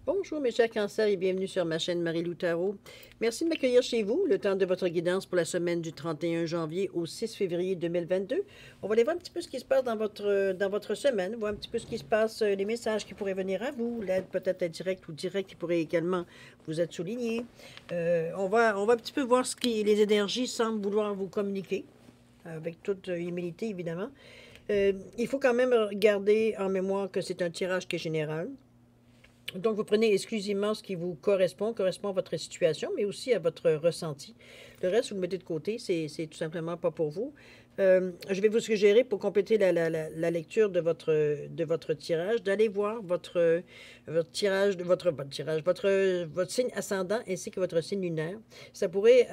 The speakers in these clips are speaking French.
Bonjour mes chers cancers et bienvenue sur ma chaîne Marie-Lou Tarot. Merci de m'accueillir chez vous, le temps de votre guidance pour la semaine du 31 janvier au 6 février 2022. On va aller voir un petit peu ce qui se passe dans votre semaine, voir un petit peu ce qui se passe, les messages qui pourraient venir à vous, l'aide peut-être indirecte ou directe qui pourrait également vous être soulignée. On va un petit peu voir ce que les énergies semblent vouloir vous communiquer, avec toute humilité évidemment. Il faut quand même garder en mémoire que c'est un tirage qui est général. Donc, vous prenez exclusivement ce qui vous correspond à votre situation, mais aussi à votre ressenti. Le reste, vous le mettez de côté, c'est tout simplement pas pour vous. Je vais vous suggérer, pour compléter la lecture de votre tirage, d'aller voir votre tirage, votre signe ascendant ainsi que votre signe lunaire. Ça pourrait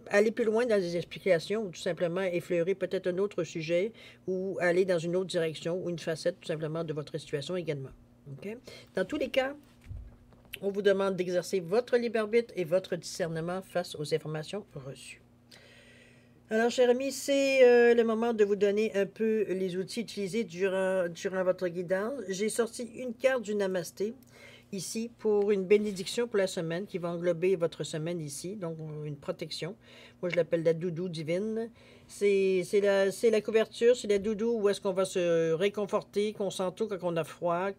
aller plus loin dans les explications ou tout simplement effleurer peut-être un autre sujet ou aller dans une autre direction ou une facette tout simplement de votre situation également. Okay? Dans tous les cas, on vous demande d'exercer votre libre arbitre et votre discernement face aux informations reçues. Alors, chers amis, c'est le moment de vous donner un peu les outils utilisés durant votre guidance. J'ai sorti une carte du Namasté ici pour une bénédiction pour la semaine qui va englober votre semaine ici, donc une protection. Moi, je l'appelle la doudou divine. C'est la couverture, c'est la doudou où est-ce qu'on va se réconforter, qu'on sent tout quand on a froid,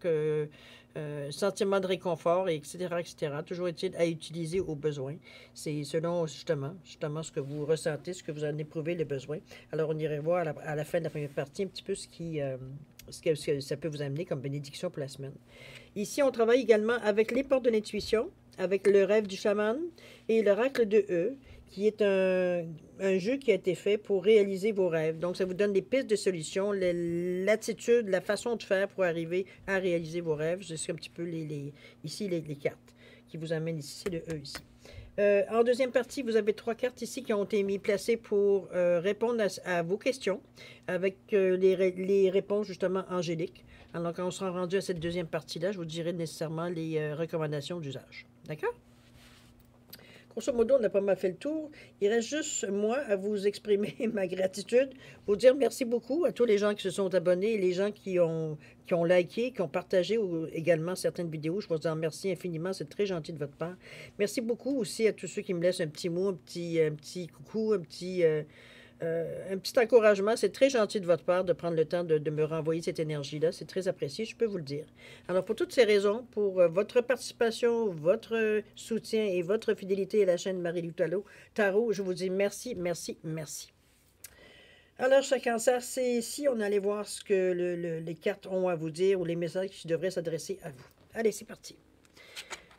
sentiment de réconfort, etc., etc. Toujours est-il à utiliser au besoin. C'est selon justement ce que vous ressentez, ce que vous en éprouvez le besoin. Alors, on irait voir à la fin de la première partie un petit peu ce que ça peut vous amener comme bénédiction pour la semaine. Ici, on travaille également avec les portes de l'intuition, avec le rêve du chaman et l'oracle de E, qui est un jeu qui a été fait pour réaliser vos rêves. Donc, ça vous donne des pistes de solutions, l'attitude, la façon de faire pour arriver à réaliser vos rêves. C'est un petit peu ici les cartes qui vous amènent ici. C'est le E ici. En deuxième partie, vous avez 3 cartes ici qui ont été placées pour répondre à vos questions avec les réponses justement angéliques. Alors, quand on sera rendu à cette deuxième partie-là, je vous dirai nécessairement les recommandations d'usage. D'accord? Grosso modo, on a pas mal fait le tour. Il reste juste, moi, à vous exprimer ma gratitude, vous dire merci beaucoup à tous les gens qui se sont abonnés et les gens qui ont liké, qui ont partagé également certaines vidéos. Je vous en remercie infiniment, c'est très gentil de votre part. Merci beaucoup aussi à tous ceux qui me laissent un petit mot, un petit coucou, un petit encouragement. C'est très gentil de votre part de prendre le temps de me renvoyer cette énergie-là. C'est très apprécié, je peux vous le dire. Alors, pour toutes ces raisons, pour votre participation, votre soutien et votre fidélité à la chaîne Marie-Lou Tarot, je vous dis merci, merci, merci. Alors, chaque cancer, c'est ici, on allait voir ce que les cartes ont à vous dire ou les messages qui devraient s'adresser à vous. Allez, c'est parti.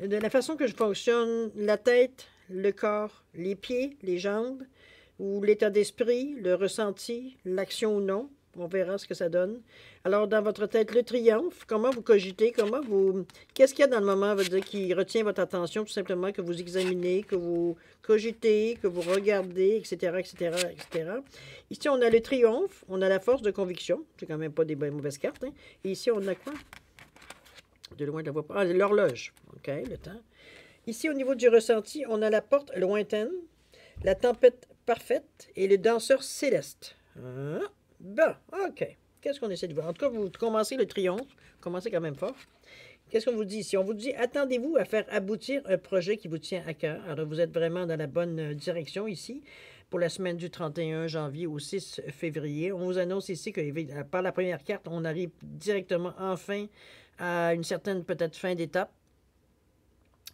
De la façon que je fonctionne, la tête, le corps, les pieds, les jambes, ou l'état d'esprit, le ressenti, l'action ou non. On verra ce que ça donne. Alors, dans votre tête, le triomphe, comment vous cogitez, qu'est-ce qu'il y a dans le moment, veut dire, qui retient votre attention, tout simplement, que vous examinez, que vous cogitez, que vous regardez, etc., etc., etc. Ici, on a le triomphe, on a la force de conviction. C'est quand même pas des mauvaises cartes, hein. Et ici, on a quoi? De loin, je la vois pas. Ah, l'horloge. OK, le temps. Ici, au niveau du ressenti, on a la porte lointaine, la tempête parfaite et le danseur céleste. Ah, bon, OK. Qu'est-ce qu'on essaie de voir? En tout cas, vous commencez le triomphe. Vous commencez quand même fort. Qu'est-ce qu'on vous dit ici? On vous dit, attendez-vous à faire aboutir un projet qui vous tient à cœur. Alors, vous êtes vraiment dans la bonne direction ici pour la semaine du 31 janvier au 6 février. On vous annonce ici que par la première carte, on arrive directement enfin à une certaine peut-être fin d'étape.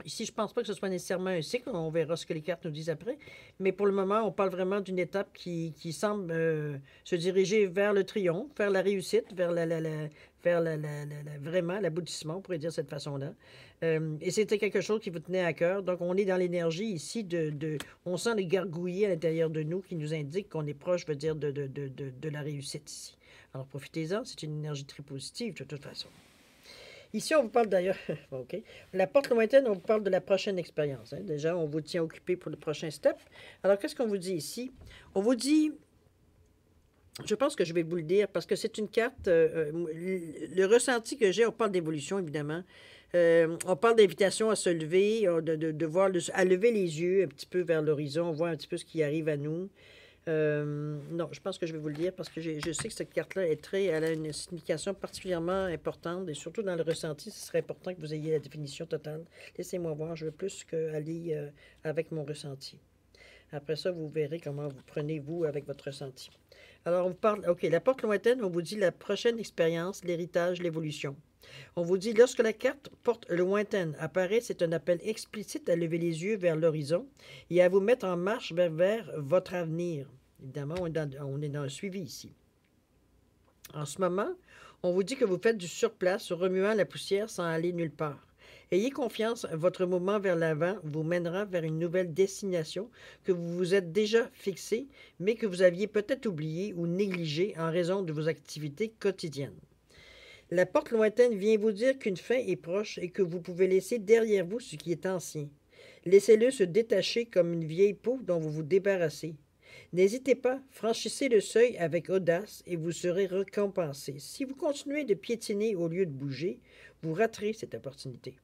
Ici, je ne pense pas que ce soit nécessairement un cycle. On verra ce que les cartes nous disent après. Mais pour le moment, on parle vraiment d'une étape qui semble se diriger vers le triomphe, vers la réussite, vers vraiment l'aboutissement, on pourrait dire de cette façon-là. Et c'était quelque chose qui vous tenait à cœur. Donc, on est dans l'énergie ici on sent les gargouillis à l'intérieur de nous qui nous indiquent qu'on est proche, je veux dire, de la réussite ici. Alors, profitez-en. C'est une énergie très positive, de toute façon. Ici, on vous parle d'ailleurs, OK, la porte lointaine, on vous parle de la prochaine expérience. Hein. Déjà, on vous tient occupé pour le prochain step. Alors, qu'est-ce qu'on vous dit ici? On vous dit, je pense que je vais vous le dire, parce que c'est une carte, le ressenti que j'ai, on parle d'évolution, évidemment. On parle d'invitation à se lever, à lever les yeux un petit peu vers l'horizon, on voit un petit peu ce qui arrive à nous. Non, je pense que je vais vous le dire parce que je sais que cette carte-là est très, elle a une signification particulièrement importante et surtout dans le ressenti, ce serait important que vous ayez la définition totale. Laissez-moi voir, je veux plus qu'aller avec mon ressenti. Après ça, vous verrez comment vous prenez, vous, avec votre ressenti. Alors, on vous parle, OK, la porte lointaine, on vous dit la prochaine expérience, l'héritage, l'évolution. On vous dit, lorsque la carte porte lointaine apparaît, c'est un appel explicite à lever les yeux vers l'horizon et à vous mettre en marche vers votre avenir. Évidemment, on est dans un suivi ici. En ce moment, on vous dit que vous faites du surplace, remuant la poussière sans aller nulle part. Ayez confiance, votre mouvement vers l'avant vous mènera vers une nouvelle destination que vous vous êtes déjà fixée, mais que vous aviez peut-être oubliée ou négligée en raison de vos activités quotidiennes. La porte lointaine vient vous dire qu'une fin est proche et que vous pouvez laisser derrière vous ce qui est ancien. Laissez-le se détacher comme une vieille peau dont vous vous débarrassez. N'hésitez pas, franchissez le seuil avec audace et vous serez récompensé. Si vous continuez de piétiner au lieu de bouger, vous raterez cette opportunité.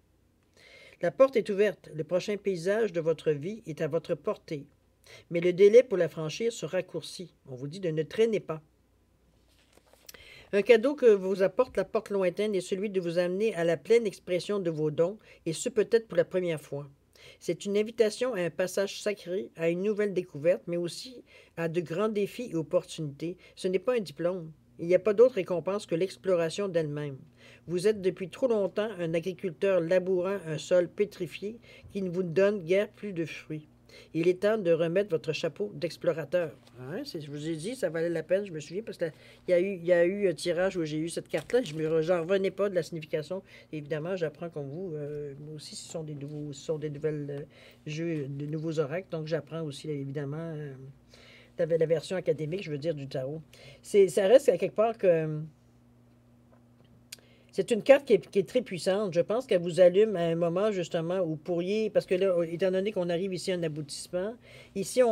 La porte est ouverte, le prochain paysage de votre vie est à votre portée. Mais le délai pour la franchir se raccourcit. On vous dit de ne traîner pas. Un cadeau que vous apporte la porte lointaine est celui de vous amener à la pleine expression de vos dons, et ce peut-être pour la première fois. C'est une invitation à un passage sacré, à une nouvelle découverte, mais aussi à de grands défis et opportunités. Ce n'est pas un diplôme. Il n'y a pas d'autre récompense que l'exploration d'elle-même. Vous êtes depuis trop longtemps un agriculteur labourant un sol pétrifié qui ne vous donne guère plus de fruits. Il est temps de remettre votre chapeau d'explorateur. Hein? Je vous ai dit, ça valait la peine, je me souviens, parce qu'il y a eu un tirage où j'ai eu cette carte-là, je n'en revenais pas de la signification. Évidemment, j'apprends comme vous. Moi aussi, ce sont des nouvelles jeux, de nouveaux oracles, donc j'apprends aussi, évidemment, la version académique, je veux dire, du tarot. Ça reste à quelque part que c'est une carte qui est très puissante. Je pense qu'elle vous allume à un moment, justement, où vous pourriez... Parce que là, étant donné qu'on arrive ici à un aboutissement, ici,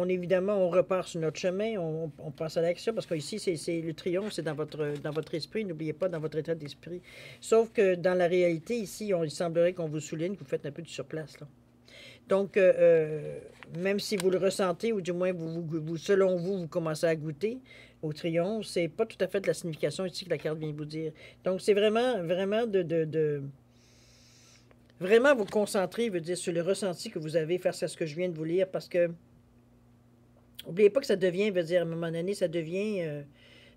évidemment, on repart sur notre chemin, on passe à l'action, parce qu'ici, c'est le triomphe, c'est dans votre esprit. N'oubliez pas, dans votre état d'esprit. Sauf que dans la réalité, ici, il semblerait qu'on vous souligne que vous faites un peu du surplace, là. Donc, même si vous le ressentez, ou du moins, selon vous, vous commencez à goûter au triomphe, c'est pas tout à fait de la signification ici que la carte vient vous dire. Donc, c'est vraiment, vraiment vraiment vous concentrer, veut dire, sur le ressenti que vous avez face à ce que je viens de vous lire, parce que, n'oubliez pas que ça devient, veut dire, à un moment donné, ça devient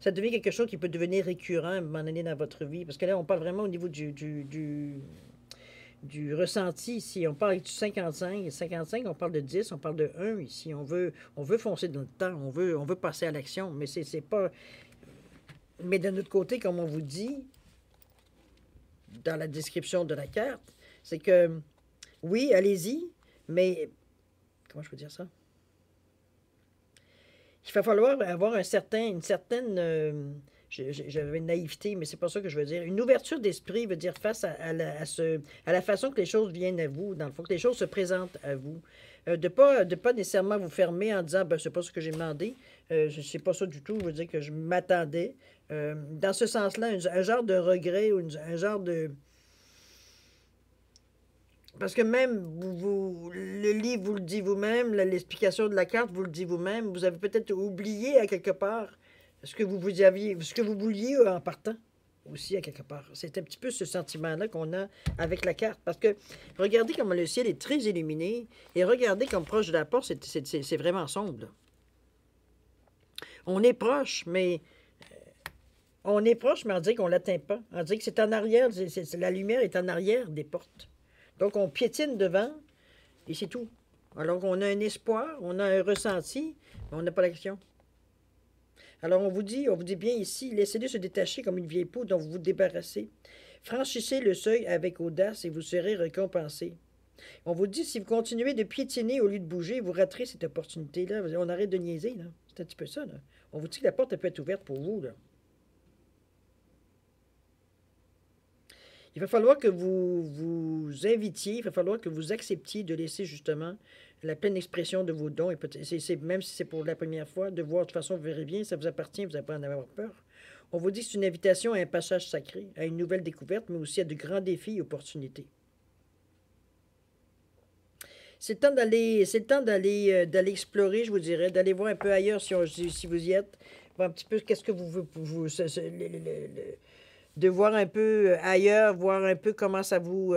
quelque chose qui peut devenir récurrent à un moment donné dans votre vie, parce que là, on parle vraiment au niveau du ressenti ici. On parle du 55. 55, on parle de 10, on parle de 1 ici. On veut foncer dans le temps, on veut passer à l'action, mais c'est pas... Mais d'un autre côté, comme on vous dit, dans la description de la carte, c'est que, oui, allez-y, mais... Comment je peux dire ça? Il va falloir avoir une certaine... j'avais une naïveté, mais c'est pas ça que je veux dire. Une ouverture d'esprit veut dire face à la façon que les choses viennent à vous, dans le fond, que les choses se présentent à vous. De pas nécessairement vous fermer en disant, ben, c'est pas ce que j'ai demandé, c'est pas ça du tout, je veux dire que je m'attendais. Dans ce sens-là, un genre de regret ou un genre de... Parce que même, le livre vous le dit vous-même, l'explication de la carte vous le dit vous-même, vous avez peut-être oublié à quelque part ce que ce que vous vouliez en partant aussi à quelque part. C'est un petit peu ce sentiment-là qu'on a avec la carte. Parce que regardez comment le ciel est très illuminé et regardez comme proche de la porte, c'est vraiment sombre, là. On est proche, mais on dirait qu'on ne l'atteint pas. On dirait que c'est en arrière, la lumière est en arrière des portes. Donc, on piétine devant et c'est tout. Alors qu'on a un espoir, on a un ressenti, mais on n'a pas l'action. Alors, on vous dit bien ici, laissez-le se détacher comme une vieille peau dont vous vous débarrassez. Franchissez le seuil avec audace et vous serez récompensé. On vous dit, si vous continuez de piétiner au lieu de bouger, vous raterez cette opportunité-là. On arrête de niaiser, là. C'est un petit peu ça, là. On vous dit que la porte elle peut être ouverte pour vous, là. Il va falloir que vous vous invitiez, il va falloir que vous acceptiez de laisser justement la pleine expression de vos dons. Et même si c'est pour la première fois, de voir de toute façon, vous verrez bien, ça vous appartient, vous n'avez pas à en avoir peur. On vous dit que c'est une invitation à un passage sacré, à une nouvelle découverte, mais aussi à de grands défis et opportunités. c'est le temps d'aller explorer, je vous dirais, d'aller voir un peu ailleurs si vous y êtes, voir un petit peu qu'est-ce que de voir un peu ailleurs, voir un peu comment ça vous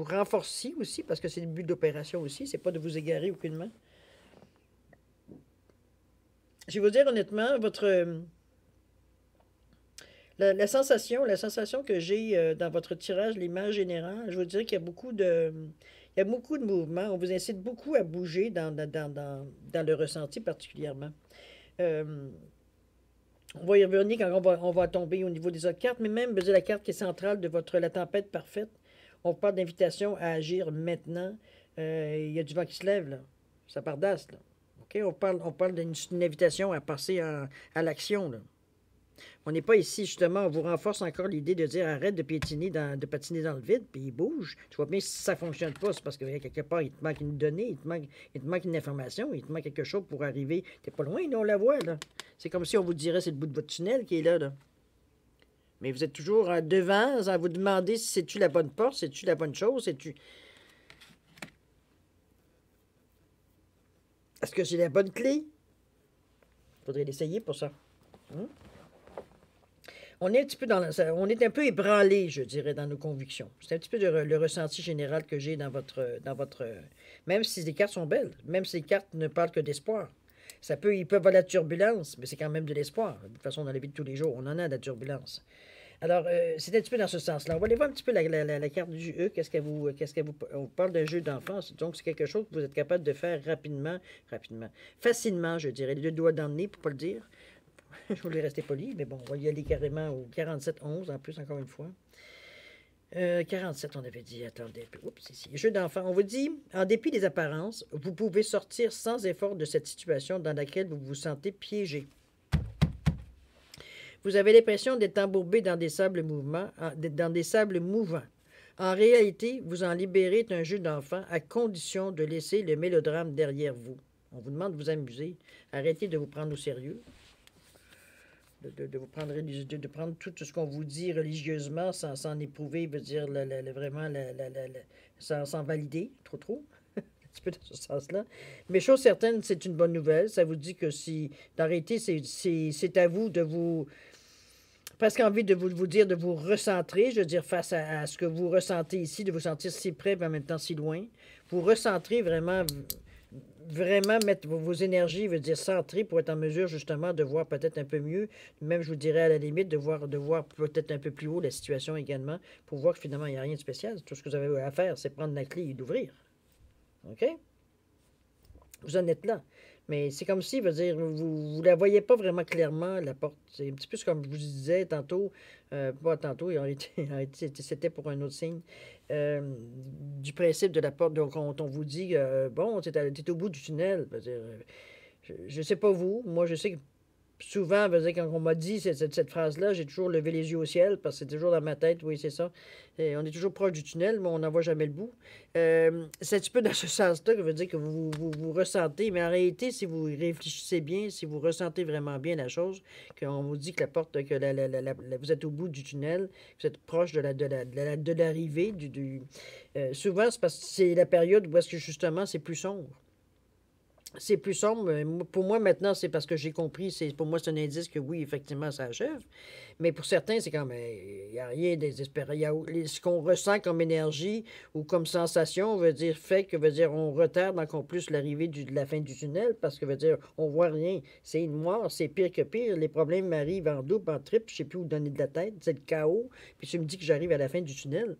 renforce aussi, parce que c'est le but de l'opération aussi, c'est pas de vous égarer aucunement. Je vais vous dire honnêtement, la sensation que j'ai dans votre tirage, l'image générale, je vous dirais qu'il y a il y a beaucoup de mouvements. On vous incite beaucoup à bouger dans le ressenti particulièrement. Euh, on va y revenir quand on va tomber au niveau des autres cartes, mais même, je veux dire, la carte qui est centrale de la tempête parfaite, on parle d'invitation à agir maintenant. Il y a du vent qui se lève, là. Ça bardasse, là. OK? On parle d'une invitation à passer à l'action, là. On n'est pas ici, justement, on vous renforce encore l'idée de dire arrête de patiner dans le vide, puis il bouge. Tu vois bien, si ça ne fonctionne pas, c'est parce que quelque part, il te manque une donnée, il te manque une information, il te manque quelque chose pour arriver. T'es pas loin, là, on la voit, là. C'est comme si on vous dirait c'est le bout de votre tunnel qui est là, là. Mais vous êtes toujours devant, à vous demander si c'est-tu la bonne porte, c'est-tu la bonne chose, c'est-tu. Est-ce que j'ai la bonne clé? Il faudrait l'essayer pour ça. Hum? On est un petit peu on est un peu ébranlé, je dirais, dans nos convictions. C'est un petit peu le ressenti général que j'ai même si les cartes sont belles, même si les cartes ne parlent que d'espoir. Ils peuvent avoir de la turbulence, mais c'est quand même de l'espoir. De toute façon, dans la vie de tous les jours, on en a de la turbulence. Alors, c'est un petit peu dans ce sens-là. On va aller voir un petit peu la carte du E. On parle d'un jeu d'enfance. Donc, c'est quelque chose que vous êtes capable de faire facilement, je dirais. Les deux doigts dans le nez, pour ne pas le dire. Je voulais rester poli, mais bon, on va y aller carrément au 47-11, en plus, encore une fois. 47, on avait dit. Attendez. Oups, ici. Jeu d'enfant. On vous dit, en dépit des apparences, vous pouvez sortir sans effort de cette situation dans laquelle vous vous sentez piégé. Vous avez l'impression d'être embourbé dans des sables mouvants. En réalité, vous en libérer est un jeu d'enfant à condition de laisser le mélodrame derrière vous. On vous demande de vous amuser. Arrêtez de vous prendre au sérieux. De vous prendre, de prendre tout ce qu'on vous dit religieusement sans éprouver, veut dire vraiment sans valider, trop. Un petit peu dans ce sens-là. Mais chose certaine, c'est une bonne nouvelle. Ça vous dit que d'arrêter, c'est à vous de vous presque envie de vous dire, de vous recentrer, je veux dire, face à ce que vous ressentez ici, de vous sentir si près, mais en même temps si loin. Vous recentrer vraiment mettre vos énergies, veut dire centrer pour être en mesure justement de voir peut-être un peu mieux, même je vous dirais à la limite de voir peut-être un peu plus haut la situation également, pour voir que finalement il n'y a rien de spécial. Tout ce que vous avez à faire, c'est prendre la clé et d'ouvrir. OK? Vous en êtes là. Mais c'est comme si, veut dire, vous ne la voyez pas vraiment clairement, la porte. C'est un petit peu comme je vous disais tantôt, pas tantôt, en réalité, c'était pour un autre signe, du principe de la porte. Donc, quand on vous dit, bon, tu es au bout du tunnel, veut dire, je ne sais pas vous, moi, je sais que souvent, veut dire, quand on m'a dit cette phrase-là, j'ai toujours levé les yeux au ciel parce que c'est toujours dans ma tête, oui, c'est ça. Et on est toujours proche du tunnel, mais on n'en voit jamais le bout. C'est un petit peu dans ce sens-là que veut dire que vous ressentez, mais en réalité, si vous réfléchissez bien, si vous ressentez vraiment bien la chose, qu'on vous dit que la porte, que vous êtes au bout du tunnel, vous êtes proche de l'arrivée, souvent, c'est parce que c'est la période où est-ce que justement c'est plus sombre. C'est plus sombre. Pour moi, maintenant, c'est parce que j'ai compris. Pour moi, c'est un indice que oui, effectivement, ça achève. Mais pour certains, c'est comme. Il n'y a rien de désespéré. Ce qu'on ressent comme énergie ou comme sensation veut dire, on retarde encore plus l'arrivée de la fin du tunnel parce que veut dire, on voit rien. C'est noir, c'est pire que pire. Les problèmes m'arrivent en double, en triple. Je ne sais plus où donner de la tête. C'est le chaos. Puis tu me dis que j'arrive à la fin du tunnel.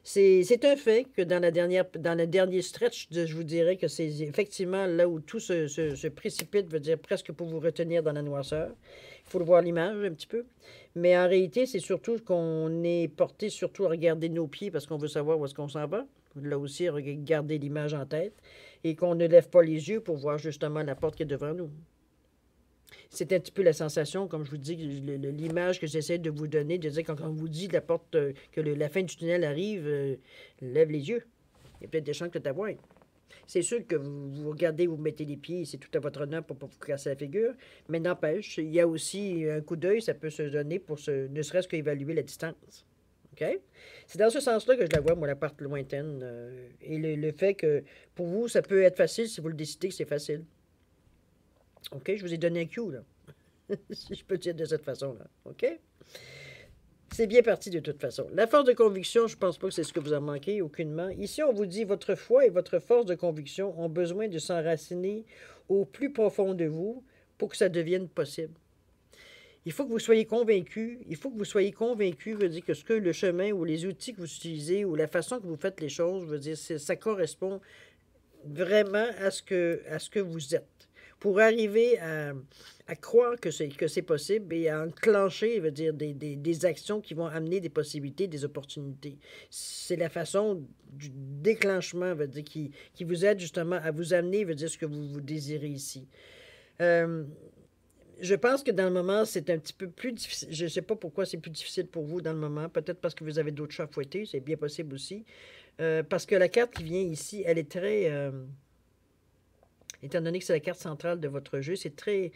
C'est un fait que dans le dernier stretch, je vous dirais que c'est effectivement là où tout se précipite, veut dire presque pour vous retenir dans la noirceur. Il faut le voir l'image un petit peu. Mais en réalité, c'est surtout qu'on est porté surtout à regarder nos pieds parce qu'on veut savoir où est-ce qu'on s'en va. Là aussi, regarder l'image en tête et qu'on ne lève pas les yeux pour voir justement la porte qui est devant nous. C'est un petit peu la sensation, comme je vous dis, l'image que j'essaie de vous donner, de dire quand on vous dit la porte, que la fin du tunnel arrive, lève les yeux. Il y a peut-être des chances que tu vois. C'est sûr que vous regardez, vous mettez les pieds, c'est tout à votre honneur pour ne pas vous casser la figure, mais n'empêche, il y a aussi un coup d'œil, ça peut se donner pour ne serait-ce qu'évaluer la distance. OK? C'est dans ce sens-là que je la vois, moi, la part lointaine. Et le fait que, pour vous, ça peut être facile si vous le décidez que c'est facile. OK? Je vous ai donné un cue, là. Si je peux dire de cette façon-là. OK? C'est bien parti de toute façon. La force de conviction, je ne pense pas que c'est ce que vous en manquez, aucunement. Ici, on vous dit votre foi et votre force de conviction ont besoin de s'enraciner au plus profond de vous pour que ça devienne possible. Il faut que vous soyez convaincu. Il faut que vous soyez convaincu, veut dire que ce que le chemin ou les outils que vous utilisez ou la façon que vous faites les choses, veut dire ça correspond vraiment à ce que vous êtes. Pour arriver à croire que c'est possible et à enclencher, veut dire, des actions qui vont amener des possibilités, des opportunités. C'est la façon du déclenchement, veut dire, qui vous aide justement à vous amener, veut dire, ce que vous désirez ici. Je pense que dans le moment, c'est un petit peu plus difficile. Je ne sais pas pourquoi c'est plus difficile pour vous dans le moment. Peut-être parce que vous avez d'autres chats à fouetter. C'est bien possible aussi. Parce que la carte qui vient ici, elle est très... étant donné que c'est la carte centrale de votre jeu, c'est très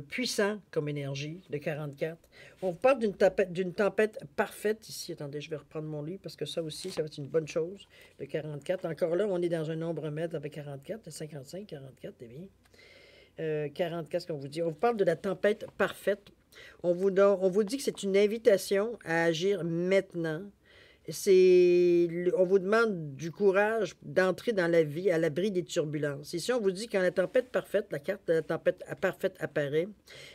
puissant comme énergie, le 44. On parle d'une tempête parfaite ici. Attendez, je vais reprendre mon livre parce que ça aussi, ça va être une bonne chose. Le 44. Encore là, on est dans un nombre mètre avec 44, 55, 44, c'est bien. 44, ce qu'on vous dit. On vous parle de la tempête parfaite. On vous dit que c'est une invitation à agir maintenant. On vous demande du courage d'entrer dans la vie à l'abri des turbulences. Ici, on vous dit quand la tempête parfaite, la carte de la tempête parfaite apparaît,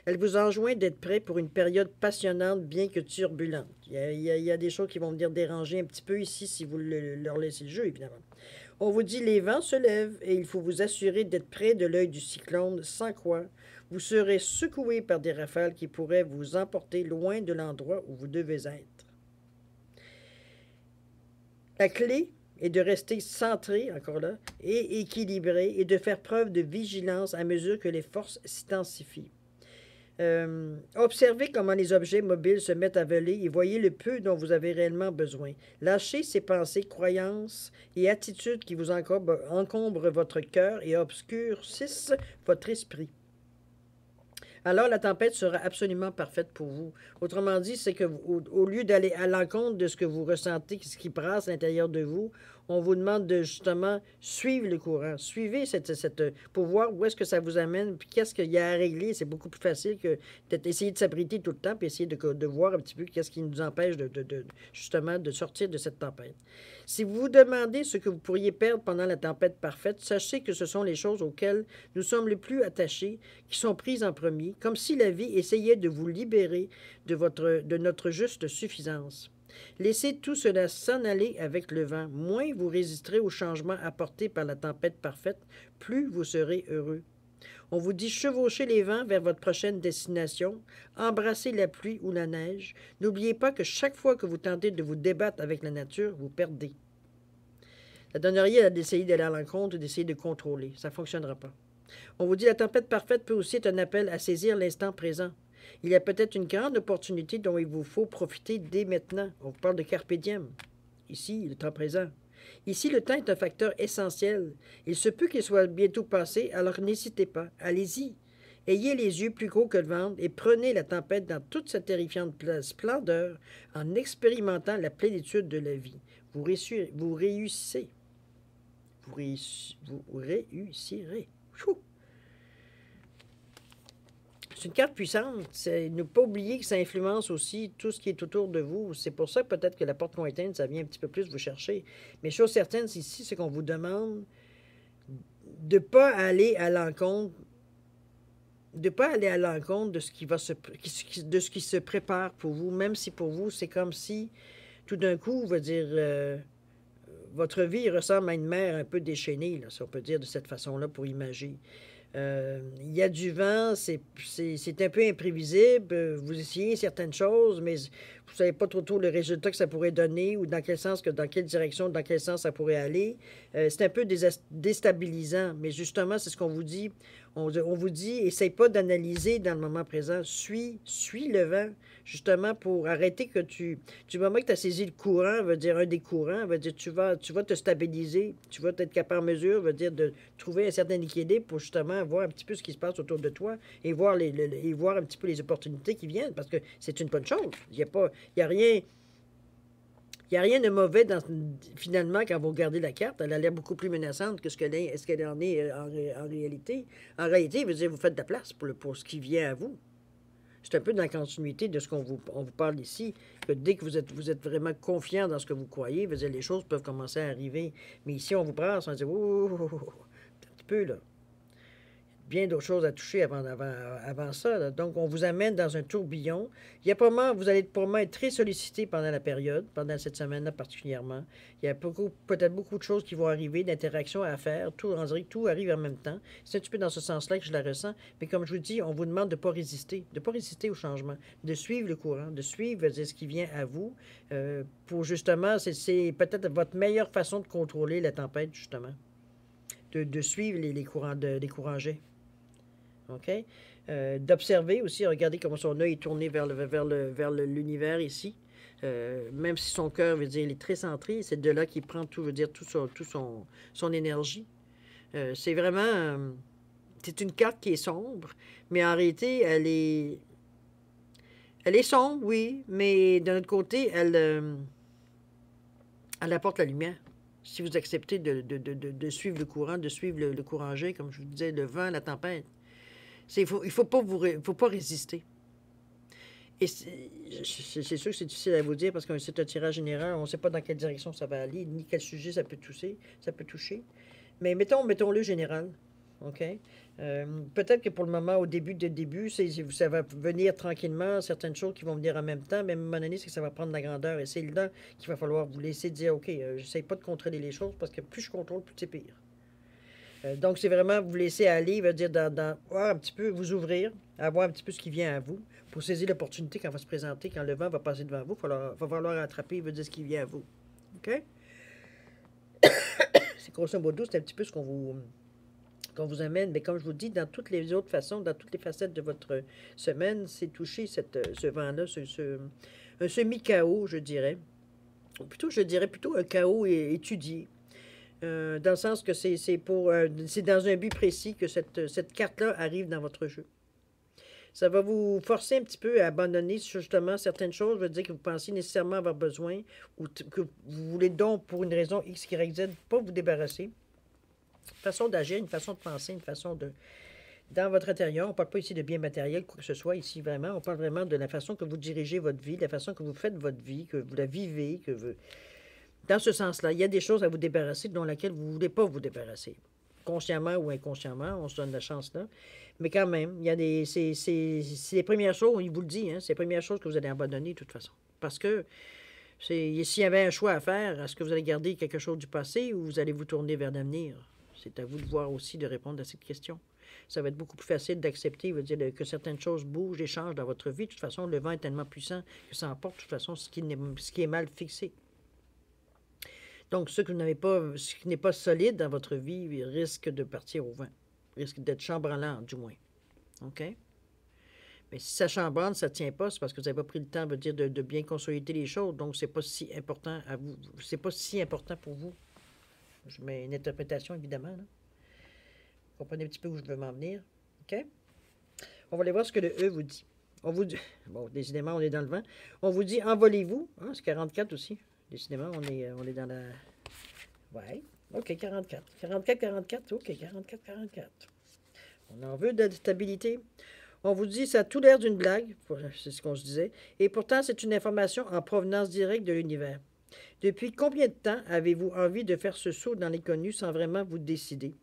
elle vous enjoint d'être prêt pour une période passionnante, bien que turbulente. Il y a des choses qui vont venir déranger un petit peu ici si vous leur laissez le jeu, évidemment. On vous dit les vents se lèvent et il faut vous assurer d'être près de l'œil du cyclone, sans quoi vous serez secoué par des rafales qui pourraient vous emporter loin de l'endroit où vous devez être. La clé est de rester centré, encore là, et équilibré et de faire preuve de vigilance à mesure que les forces s'intensifient. Observez comment les objets mobiles se mettent à voler et voyez le peu dont vous avez réellement besoin. Lâchez ces pensées, croyances et attitudes qui vous encombrent votre cœur et obscurcissent votre esprit. Alors la tempête sera absolument parfaite pour vous. Autrement dit, c'est que au lieu d'aller à l'encontre de ce que vous ressentez, ce qui brasse à l'intérieur de vous, on vous demande de justement suivre le courant. Suivez pour voir où est-ce que ça vous amène, puis qu'est-ce qu'il y a à régler. C'est beaucoup plus facile que d'essayer de s'abriter tout le temps, puis essayer de voir un petit peu qu'est-ce qui nous empêche justement de sortir de cette tempête. Si vous vous demandez ce que vous pourriez perdre pendant la tempête parfaite, sachez que ce sont les choses auxquelles nous sommes les plus attachés qui sont prises en premier, comme si la vie essayait de vous libérer de notre juste suffisance. Laissez tout cela s'en aller avec le vent. Moins vous résisterez aux changements apportés par la tempête parfaite, plus vous serez heureux. On vous dit chevaucher les vents vers votre prochaine destination, embrasser la pluie ou la neige. N'oubliez pas que chaque fois que vous tentez de vous débattre avec la nature, vous perdez. Ça donne rien d'essayer d'aller à l'encontre ou d'essayer de contrôler. Ça ne fonctionnera pas. On vous dit la tempête parfaite peut aussi être un appel à saisir l'instant présent. Il y a peut-être une grande opportunité dont il vous faut profiter dès maintenant. On vous parle de carpe diem. Ici, le temps présent. Ici, le temps est un facteur essentiel. Il se peut qu'il soit bientôt passé, alors n'hésitez pas. Allez-y. Ayez les yeux plus gros que le ventre et prenez la tempête dans toute sa terrifiante splendeur en expérimentant la plénitude de la vie. Vous réussirez. Vous réussirez. Chou! C'est une carte puissante. C'est ne pas oublier que ça influence aussi tout ce qui est autour de vous. C'est pour ça peut-être que la porte lointaine, ça vient un petit peu plus vous chercher. Mais chose certaine ici, c'est qu'on vous demande de ne pas aller à l'encontre de ce qui se prépare pour vous, même si pour vous, c'est comme si tout d'un coup, on va dire, votre vie ressemble à une mer un peu déchaînée, là, si on peut dire de cette façon-là pour imaginer. Il y a du vent, c'est un peu imprévisible. Vous essayez certaines choses, mais vous ne savez pas trop le résultat que ça pourrait donner ou dans quelle direction, dans quel sens ça pourrait aller. C'est un peu déstabilisant, mais justement, c'est ce qu'on vous dit. On vous dit, essaye pas d'analyser dans le moment présent. Suis le vent, justement, pour arrêter du moment que tu as saisi le courant, veut dire un des courants, veut dire tu vas te stabiliser, tu vas être capable en mesure, veut dire de trouver un certain équilibre pour justement voir un petit peu ce qui se passe autour de toi et voir un petit peu les opportunités qui viennent, parce que c'est une bonne chose. Il y a pas, Il n'y a rien... Il n'y a rien de mauvais finalement quand vous regardez la carte. Elle a l'air beaucoup plus menaçante que ce qu'elle en est en réalité. En réalité, il veut dire vous faites de la place pour ce qui vient à vous. C'est un peu dans la continuité de ce on vous parle ici, que dès que vous êtes vraiment confiant dans ce que vous croyez, vous dire, les choses peuvent commencer à arriver. Mais ici, on vous brasse, on dit, oh, un petit peu, là. Bien d'autres choses à toucher avant ça, là. Donc, on vous amène dans un tourbillon. Vous allez probablement être très sollicité pendant la période, pendant cette semaine-là particulièrement. Il y a peut-être beaucoup de choses qui vont arriver, d'interactions à faire. On dirait que tout arrive en même temps. C'est un petit peu dans ce sens-là que je la ressens. Mais comme je vous dis, on vous demande de ne pas résister au changement, de suivre le courant, de suivre ce qui vient à vous. Pour justement, c'est peut-être votre meilleure façon de contrôler la tempête, justement. De suivre les courants jets. OK? D'observer aussi, regardez comment son œil est tourné vers l'univers ici. Même si son cœur, veut dire, il est très centré, c'est de là qu'il prend tout, veut dire, toute son énergie. C'est vraiment... c'est une carte qui est sombre, mais en réalité, elle est sombre, oui, mais d'un autre côté, elle apporte la lumière. Si vous acceptez de suivre le courant, de suivre le courant jet, comme je vous disais, le vent, la tempête. Il ne faut pas résister. Et c'est sûr que c'est difficile à vous dire parce que c'est un tirage général, on ne sait pas dans quelle direction ça va aller, ni quel sujet ça peut toucher. Mais mettons-le général. OK? Peut-être que pour le moment, au début, ça va venir tranquillement, certaines choses qui vont venir en même temps, mais à un moment donné, c'est que ça va prendre de la grandeur. Et c'est là qu'il va falloir vous laisser dire, OK, j'essaie pas de contrôler les choses parce que plus je contrôle, plus c'est pire. Donc, c'est vraiment vous laisser aller, veut dire voir un petit peu, vous ouvrir, avoir un petit peu ce qui vient à vous, pour saisir l'opportunité quand va se présenter, quand le vent va passer devant vous, il va falloir attraper, veut dire ce qui vient à vous. OK? C'est grosso modo, c'est un petit peu ce qu'on vous amène, mais comme je vous dis, dans toutes les autres façons, dans toutes les facettes de votre semaine, c'est toucher ce vent-là, un semi-chaos, je dirais. Ou plutôt, je dirais plutôt un chaos étudié. Dans le sens que c'est dans un but précis que cette carte-là arrive dans votre jeu. Ça va vous forcer un petit peu à abandonner justement certaines choses, veut dire que vous pensez nécessairement avoir besoin ou que vous voulez donc, pour une raison X, Y, Z, pas vous débarrasser. Une façon d'agir, une façon de penser, une façon de... Dans votre intérieur, on ne parle pas ici de bien matériel, quoi que ce soit ici vraiment, on parle vraiment de la façon que vous dirigez votre vie, de la façon que vous faites votre vie, que vous la vivez, que vous... Dans ce sens-là, il y a des choses à vous débarrasser dont laquelle vous ne voulez pas vous débarrasser. Consciemment ou inconsciemment, on se donne la chance-là. Mais quand même, il y a c'est les premières choses, il vous le dit, hein, c'est les premières choses que vous allez abandonner de toute façon. Parce que s'il y avait un choix à faire, est-ce que vous allez garder quelque chose du passé ou vous allez vous tourner vers l'avenir? C'est à vous de voir aussi de répondre à cette question. Ça va être beaucoup plus facile d'accepter, veut dire que certaines choses bougent et changent dans votre vie. De toute façon, le vent est tellement puissant que ça emporte de toute façon ce qui est mal fixé. Donc, ce qui n'est pas solide dans votre vie risque de partir au vent, risque d'être chambranlant, du moins. OK? Mais si ça chambranle, ça ne tient pas, c'est parce que vous n'avez pas pris le temps, veut dire, de bien consolider les choses. Donc, c'est pas si important à vous. C'est pas si important pour vous. Je mets une interprétation, évidemment. Là. Vous comprenez un petit peu où je veux m'en venir. OK? On va aller voir ce que le E vous dit. On vous dit... Bon, décidément, on est dans le vent. On vous dit, envolez-vous. Ah, c'est 44 aussi. Décidément, on est dans la... Ouais. OK, 44. 44, 44. OK, 44, 44. On en veut de stabilité. On vous dit, ça a tout l'air d'une blague. C'est ce qu'on se disait. Et pourtant, c'est une information en provenance directe de l'univers. Depuis combien de temps avez-vous envie de faire ce saut dans l'inconnu sans vraiment vous décider?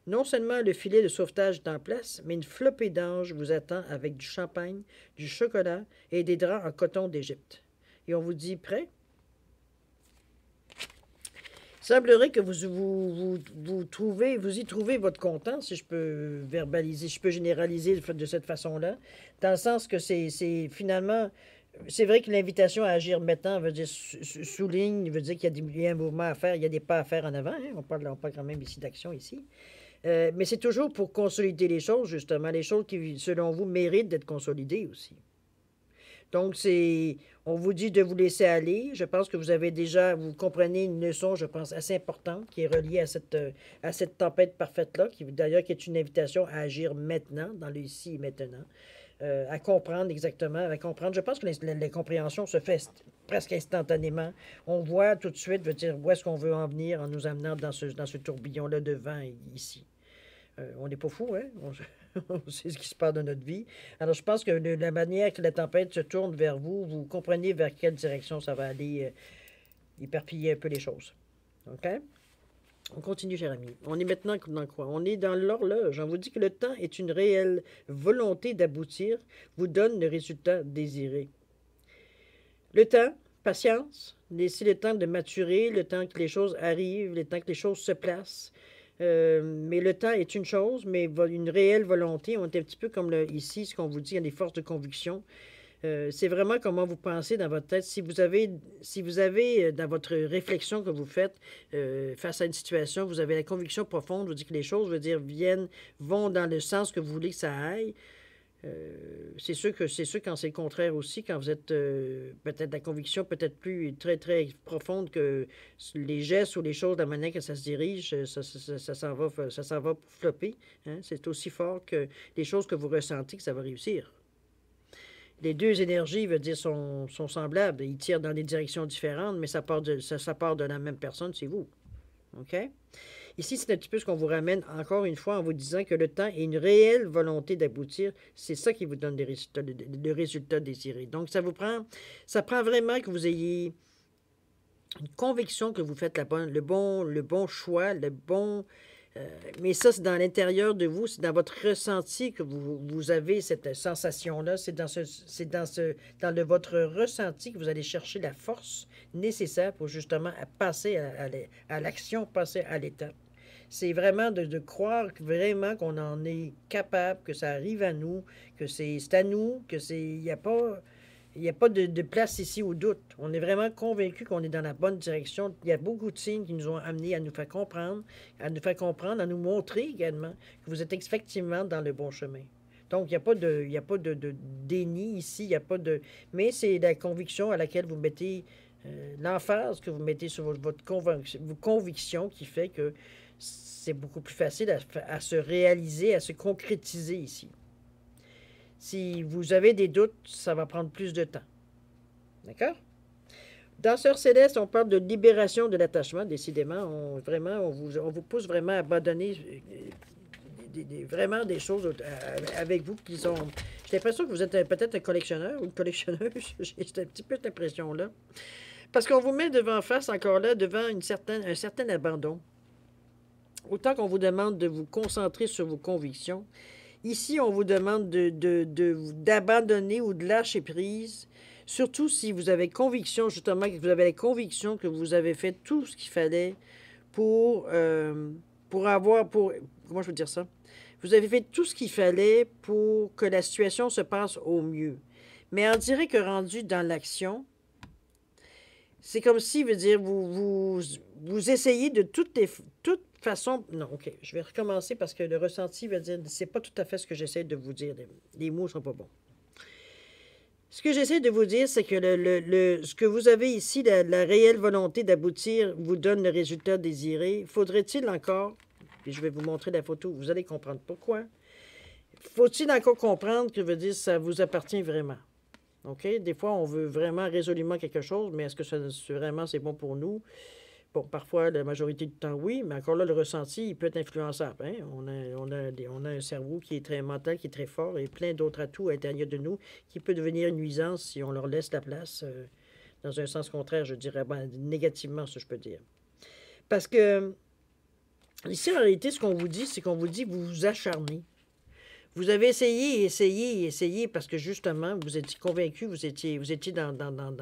Non seulement le filet de sauvetage est en place, mais une flopée d'anges vous attend avec du champagne, du chocolat et des draps en coton d'Égypte. Et on vous dit, prêt? Il semblerait que vous y trouvez votre content, si je peux verbaliser, si je peux généraliser de cette façon-là, dans le sens que c'est finalement, c'est vrai que l'invitation à agir maintenant veut dire souligne, veut dire qu'il y a un mouvement à faire, il y a des pas à faire en avant, hein, on parle quand même ici d'action ici, mais c'est toujours pour consolider les choses, justement, les choses qui, selon vous, méritent d'être consolidées aussi. Donc, on vous dit de vous laisser aller. Je pense que vous comprenez une leçon, je pense, assez importante qui est reliée à cette tempête parfaite-là, qui d'ailleurs qui est une invitation à agir maintenant, dans le ici et maintenant. à comprendre exactement, à comprendre. Je pense que la compréhension se fait presque instantanément. On voit tout de suite, veut dire, où est-ce qu'on veut en venir en nous amenant dans ce tourbillon-là de vent ici. On n'est pas fou, hein? On sait ce qui se passe dans notre vie. Alors, je pense que la manière que la tempête se tourne vers vous, vous comprenez vers quelle direction ça va aller éparpiller un peu les choses. OK? On continue, cher ami. On est maintenant dans quoi? On est dans l'horloge. On vous dit que le temps est une réelle volonté d'aboutir, vous donne le résultat désiré. Le temps, patience, laissez le temps de maturer, le temps que les choses arrivent, le temps que les choses se placent. Mais le temps est une chose, mais une réelle volonté. On est un petit peu comme ici, ce qu'on vous dit, il y a des forces de conviction. C'est vraiment comment vous pensez dans votre tête. Si vous avez dans votre réflexion que vous faites face à une situation, vous avez la conviction profonde, vous dites que les choses, vont dans le sens que vous voulez que ça aille. C'est sûr quand c'est le contraire aussi, quand vous êtes peut-être la conviction peut-être plus très, très profonde que les gestes ou les choses, la manière que ça se dirige, ça s'en va flopper. Hein? C'est aussi fort que les choses que vous ressentez que ça va réussir. Les deux énergies, sont semblables. Ils tirent dans des directions différentes, mais ça part de la même personne, c'est vous. OK? Ici, c'est un petit peu ce qu'on vous ramène encore une fois en vous disant que le temps est une réelle volonté d'aboutir. C'est ça qui vous donne le résultat désiré. Donc, ça prend vraiment que vous ayez une conviction que vous faites le bon choix, mais ça, c'est dans l'intérieur de vous, c'est dans votre ressenti que vous avez cette sensation-là. C'est dans votre ressenti que vous allez chercher la force nécessaire pour justement passer à l'action, passer à l'étape. C'est vraiment de croire vraiment qu'on en est capable, que ça arrive à nous, que c'est à nous, il n'y a pas de place ici au doute. On est vraiment convaincu qu'on est dans la bonne direction. Il y a beaucoup de signes qui nous ont amenés à nous faire comprendre, à nous montrer également que vous êtes effectivement dans le bon chemin. Donc, il n'y a pas de déni ici, il n'y a pas de... Mais c'est la conviction à laquelle vous mettez, l'emphase que vous mettez sur votre conviction qui fait que c'est beaucoup plus facile à se réaliser, à se concrétiser ici. Si vous avez des doutes, ça va prendre plus de temps. D'accord? Dans Sœur Céleste, on parle de libération de l'attachement, décidément. On vous pousse vraiment à abandonner vraiment des choses avec vous qui sont... J'ai l'impression que vous êtes peut-être un collectionneur ou une collectionneuse. J'ai un petit peu cette impression-là. Parce qu'on vous met encore là, devant un certain abandon. Autant qu'on vous demande de vous concentrer sur vos convictions, ici, on vous demande d'abandonner ou de lâcher prise, surtout si vous avez conviction, justement, que vous avez la conviction que vous avez fait tout ce qu'il fallait comment je veux dire ça? Vous avez fait tout ce qu'il fallait pour que la situation se passe au mieux. Mais on dirait que rendu dans l'action, c'est comme si, vous essayez de toute façon... Non, OK, je vais recommencer parce que le ressenti veut dire, c'est pas tout à fait ce que j'essaie de vous dire. Les mots sont pas bons. Ce que j'essaie de vous dire, c'est que ce que vous avez ici, la réelle volonté d'aboutir, vous donne le résultat désiré. Faudrait-il encore, et je vais vous montrer la photo, vous allez comprendre pourquoi. Faut-il encore comprendre que ça vous appartient vraiment? OK? Des fois, on veut vraiment résolument quelque chose, mais est-ce que vraiment c'est bon pour nous? Bon, parfois, la majorité du temps, oui, mais encore là, le ressenti, il peut être influençable. Hein? On a un cerveau qui est très mental, qui est très fort, et plein d'autres atouts à l'intérieur de nous qui peut devenir une nuisance si on leur laisse la place, dans un sens contraire, je dirais, négativement, ça je peux dire. Parce que, ici, en réalité, ce qu'on vous dit, c'est qu'on vous dit, vous vous acharnez. Vous avez essayé, parce que justement, vous étiez convaincu, vous étiez dans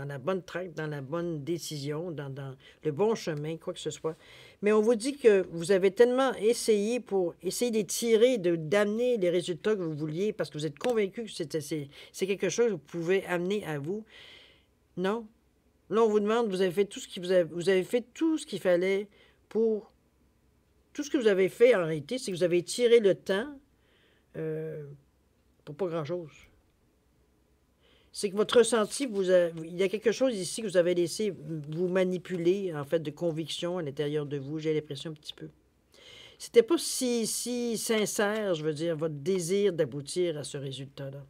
la bonne traque, dans la bonne décision, dans le bon chemin, quoi que ce soit. Mais on vous dit que vous avez tellement essayé pour essayer d'étirer, d'amener les résultats que vous vouliez, parce que vous êtes convaincu que c'est quelque chose que vous pouvez amener à vous. Non. Là, on vous demande, vous avez fait tout ce qu'il fallait pour... Tout ce que vous avez fait, en réalité, c'est que vous avez tiré le temps pour pas grand-chose. C'est que votre ressenti, il y a quelque chose ici que vous avez laissé vous manipuler, en fait, de conviction à l'intérieur de vous, j'ai l'impression un petit peu. C'était pas si sincère, je veux dire, votre désir d'aboutir à ce résultat-là.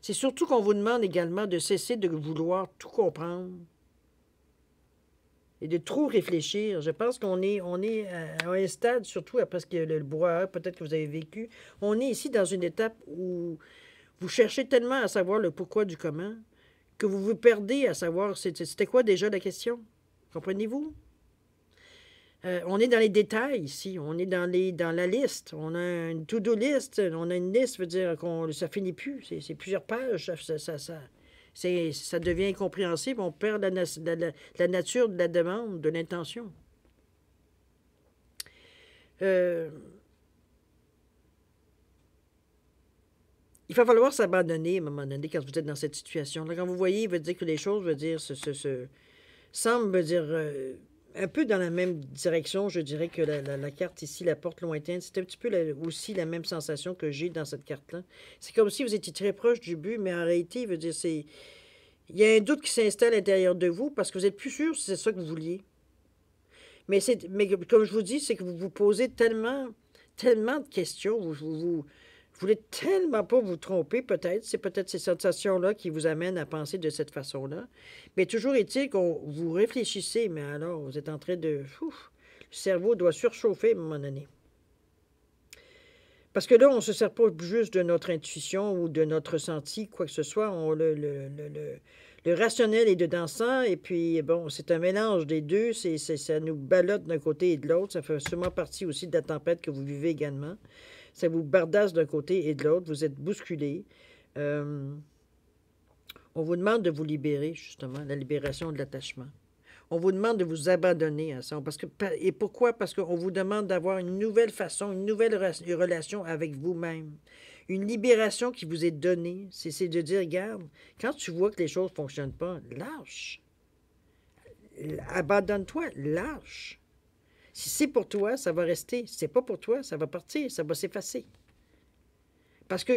C'est surtout qu'on vous demande également de cesser de vouloir tout comprendre et de trop réfléchir. Je pense qu'on est à un stade, surtout parce que le brouhaha, peut-être que vous avez vécu, on est ici dans une étape où vous cherchez tellement à savoir le pourquoi du comment que vous vous perdez à savoir c'était quoi déjà la question. Comprenez-vous? On est dans les détails ici, on est dans la liste, on a une to-do list, on a une liste, veut dire qu'on ça finit plus, c'est plusieurs pages, ça devient incompréhensible, on perd la nature de la demande, de l'intention. Il va falloir s'abandonner à un moment donné quand vous êtes dans cette situation-là. Quand vous voyez, veut dire que les choses, veut dire, semblent, veut dire, un peu dans la même direction, je dirais, que la carte ici, la porte lointaine. C'est un petit peu aussi la même sensation que j'ai dans cette carte-là. C'est comme si vous étiez très proche du but, mais en réalité, veut dire, il y a un doute qui s'installe à l'intérieur de vous parce que vous n'êtes plus sûr si c'est ça que vous vouliez. Mais comme je vous dis, c'est que vous vous posez tellement de questions, vous voulez tellement pas vous tromper, peut-être. C'est peut-être ces sensations-là qui vous amènent à penser de cette façon-là. Mais toujours est-il qu'on vous réfléchissez, mais alors, vous êtes en train de... Ouf, le cerveau doit surchauffer à un moment donné. Parce que là, on ne se sert pas juste de notre intuition ou de notre ressenti, quoi que ce soit. Le rationnel est dedans ça, et puis, bon, c'est un mélange des deux. Ça nous ballotte d'un côté et de l'autre. Ça fait sûrement partie aussi de la tempête que vous vivez également. Ça vous bardasse d'un côté et de l'autre. Vous êtes bousculé. On vous demande de vous libérer, justement, la libération de l'attachement. On vous demande de vous abandonner à ça. Et pourquoi? Parce qu'on vous demande d'avoir une nouvelle façon, une nouvelle relation avec vous-même. Une libération qui vous est donnée. C'est de dire, regarde, quand tu vois que les choses ne fonctionnent pas, lâche. Abandonne-toi, lâche. Si c'est pour toi, ça va rester. Si c'est pas pour toi, ça va partir, ça va s'effacer. Parce que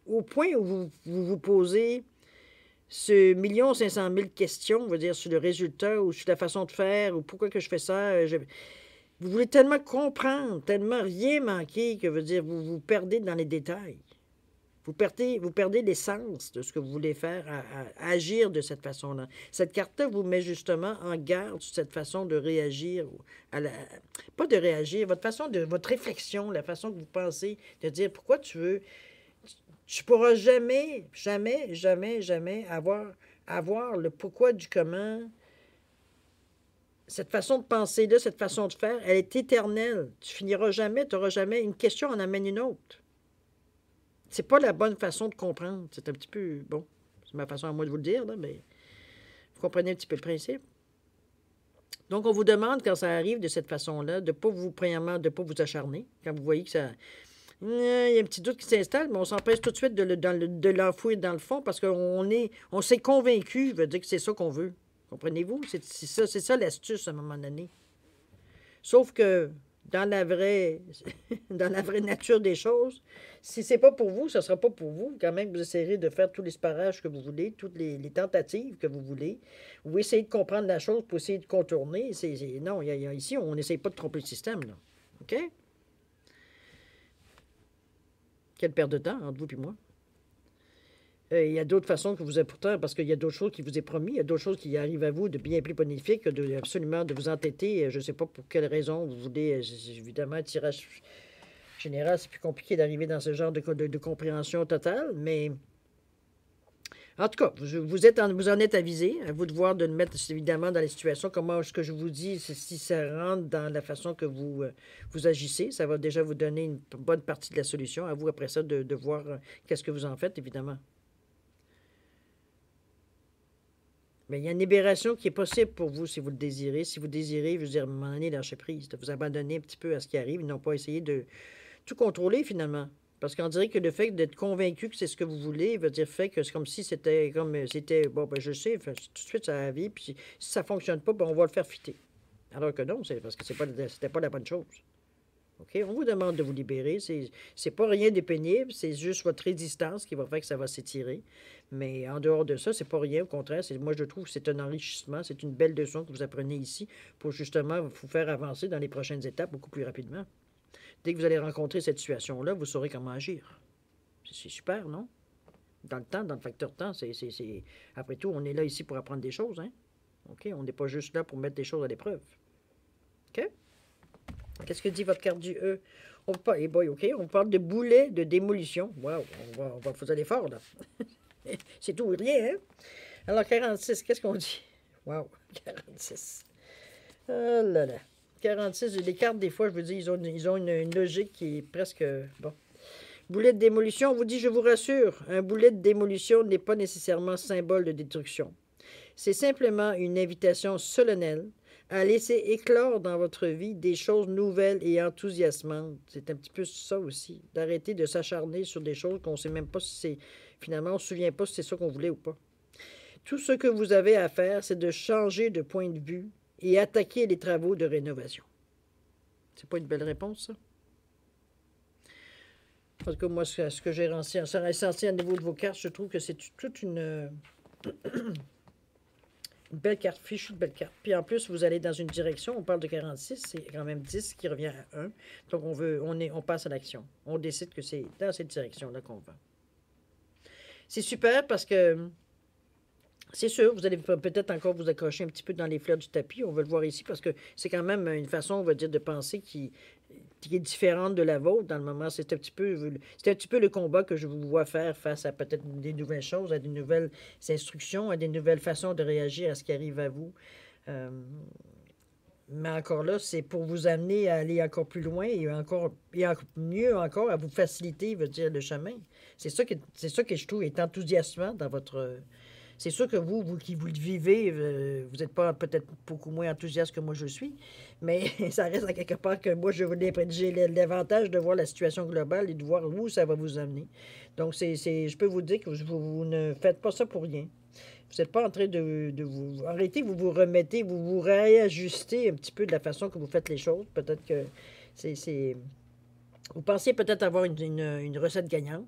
au point où vous posez ce 1 500 000 questions, on va dire, sur le résultat ou sur la façon de faire ou pourquoi que je fais ça, vous voulez tellement comprendre, tellement rien manquer que veut dire vous vous perdez dans les détails. Vous perdez l'essence de ce que vous voulez faire à agir de cette façon-là. Cette carte-là vous met justement en garde sur cette façon de réagir, pas de réagir, votre réflexion, la façon que vous pensez, de dire pourquoi tu veux. Tu ne pourras jamais, jamais, jamais, jamais avoir le pourquoi du comment. Cette façon de penser-là, cette façon de faire, elle est éternelle. Tu finiras jamais, tu n'auras jamais. Une question en amène une autre. C'est pas la bonne façon de comprendre. C'est un petit peu... Bon, c'est ma façon à moi de vous le dire, là, mais vous comprenez un petit peu le principe. Donc, on vous demande, quand ça arrive de cette façon-là, de ne pas premièrement, de ne pas vous acharner. Quand vous voyez que ça... Il y a un petit doute qui s'installe, mais on s'empêche tout de suite de l'enfouir dans le fond parce on s'est convaincu, veut dire que c'est ça qu'on veut. Comprenez-vous? C'est ça l'astuce à un moment donné. Sauf que dans la vraie nature des choses, si c'est pas pour vous, ce ne sera pas pour vous. Quand même, vous essayerez de faire tous les sparages que vous voulez, toutes les tentatives que vous voulez. Vous essayez de comprendre la chose pour essayer de contourner. Non, ici, on n'essaye pas de tromper le système. Là. OK? Quelle perte de temps entre vous et moi. Il y a d'autres façons que vous êtes pourtant, parce qu'il y a d'autres choses qui vous est promis, il y a d'autres choses qui arrivent à vous de bien plus bénéfiques que absolument de vous entêter. Je ne sais pas pour quelle raison vous voulez, évidemment, tirage général, c'est plus compliqué d'arriver dans ce genre de compréhension totale, mais en tout cas, vous en êtes avisé. À vous de voir, de le mettre évidemment dans les situations. Comment ce que je vous dis, si ça rentre dans la façon que vous agissez, ça va déjà vous donner une bonne partie de la solution. À vous, après ça, de voir qu'est-ce que vous en faites, évidemment. Mais il y a une libération qui est possible pour vous si vous le désirez. Si vous désirez, je veux dire, à un moment donné, lâcher prise, de vous abandonner un petit peu à ce qui arrive, et non pas essayer de tout contrôler, finalement. Parce qu'on dirait que le fait d'être convaincu que c'est ce que vous voulez veut dire fait que c'est comme si c'était bon, ben je sais, tout de suite ça arrive, puis si ça ne fonctionne pas, ben on va le faire fitter. Alors que non, c'est parce que c'était pas la bonne chose. OK? On vous demande de vous libérer. C'est pas rien de pénible, c'est juste votre résistance qui va faire que ça va s'étirer. Mais en dehors de ça, c'est pas rien. Au contraire, moi, je trouve que c'est un enrichissement, c'est une belle leçon que vous apprenez ici pour justement vous faire avancer dans les prochaines étapes beaucoup plus rapidement. Dès que vous allez rencontrer cette situation-là, vous saurez comment agir. C'est super, non? Dans le temps, dans le facteur temps, après tout, on est là ici pour apprendre des choses, hein? OK? On n'est pas juste là pour mettre des choses à l'épreuve. OK? Qu'est-ce que dit votre carte du E? On parle, hey boy, OK? On parle de boulet de démolition. Wow, vous allez fort, là. C'est tout ou rien, hein? Alors, 46, qu'est-ce qu'on dit? Wow, 46. Oh là là. 46, les cartes, des fois, je vous dis, ils ont une logique qui est presque... Bon. Boulet de démolition, on vous dit, je vous rassure, un boulet de démolition n'est pas nécessairement symbole de destruction. C'est simplement une invitation solennelle à laisser éclore dans votre vie des choses nouvelles et enthousiasmantes. C'est un petit peu ça aussi, d'arrêter de s'acharner sur des choses qu'on ne sait même pas si c'est... Finalement, on ne se souvient pas si c'est ça qu'on voulait ou pas. Tout ce que vous avez à faire, c'est de changer de point de vue et attaquer les travaux de rénovation. C'est pas une belle réponse, ça? En tout cas, moi, ce que j'ai ressenti à niveau de vos cartes, je trouve que c'est toute une belle carte, fichue de belle carte. Puis en plus, vous allez dans une direction, on parle de 46, c'est quand même 10 qui revient à 1. Donc on passe à l'action. On décide que c'est dans cette direction-là qu'on va. C'est super parce que c'est sûr, vous allez peut-être encore vous accrocher un petit peu dans les fleurs du tapis. On va le voir ici parce que c'est quand même une façon, on va dire, de penser qui est différente de la vôtre dans le moment. C'est un petit peu le combat que je vous vois faire face à peut-être des nouvelles choses, à des nouvelles instructions, à des nouvelles façons de réagir à ce qui arrive à vous. Mais encore là, c'est pour vous amener à aller encore plus loin et mieux encore à vous faciliter, veut dire, le chemin. C'est ça que je trouve est enthousiasmant dans votre... C'est sûr que vous qui vous le vivez, vous n'êtes pas peut-être beaucoup moins enthousiaste que moi je suis, mais ça reste à quelque part que moi j'ai l'avantage de voir la situation globale et de voir où ça va vous amener. Donc, je peux vous dire que vous ne faites pas ça pour rien. Vous n'êtes pas en train de vous... Arrêtez, vous vous remettez, vous vous réajustez un petit peu de la façon que vous faites les choses. Peut-être que Vous pensez peut-être avoir une recette gagnante,